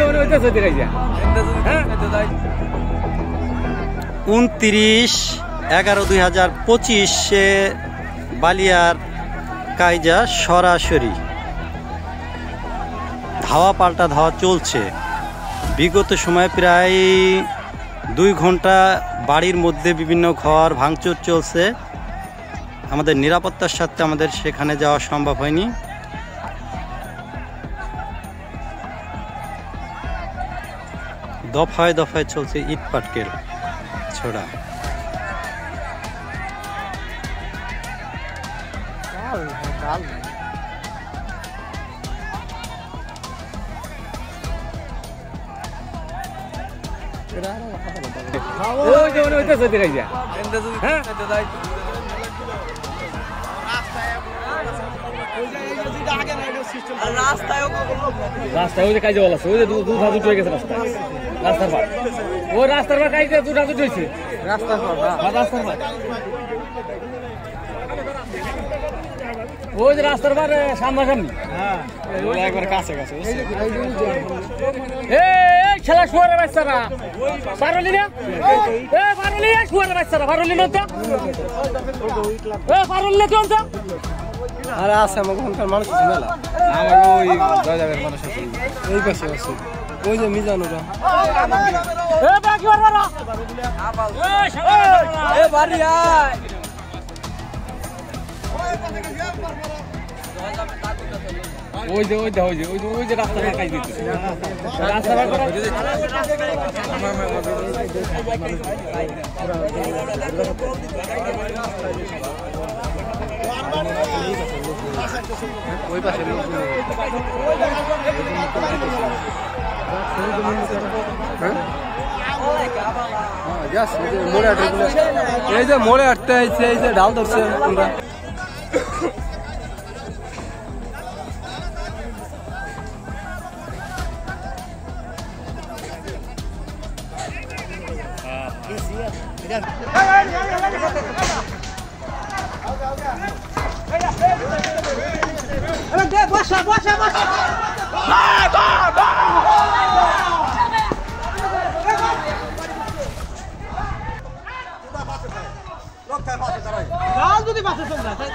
29/11/2025 বালিয়ার কাইজা সরাসরি ধাওয়া পাল্টা ধাওয়া চলছে। বিগত সময়ে প্রায় 2 ঘন্টা বাড়ির মধ্যে বিভিন্ন ঘর ভাঙচুর চলছে। আমাদের নিরাপত্তার সাথে আমাদের সেখানে যাওয়া সম্ভব হয়নি। দফায় দফায় চলছে ইট পাটকেল ছোড়া। রাস্তায় ওই যে কাজে বলা আছে, ওই যে দুধ হয়ে গেছে রাস্তায়, রাস্তার পার, ওই রাস্তার পার কাজে দুধ হয়েছে রাস্তার পার, রাস্তার পার, ওই যে রাস্তার পার সামনাসামনি, একবার কাছে কাছে। খেলা শুয়ারে বাচ্চারা পারলি না, পারলি শুয়ারে বাচ্চারা পারলি না তো, পারলি না তো। আরে আছে আমার ওখানকার মানুষ মেলা, আমার ওই দরজার মানুষ আছে ওই পাশে আছে, ওই যে মিজানুরা ওই যে ওই যে ওই যে ওই যে ওই যে রাস্তা কাজ দিচ্ছে, রাস্তা ওই পাশে এই যে মোড়ে আটতে আইছে, এই যে ডাল ধরছে তোমরা। বসা বসা বসা যদি পাশে চলতে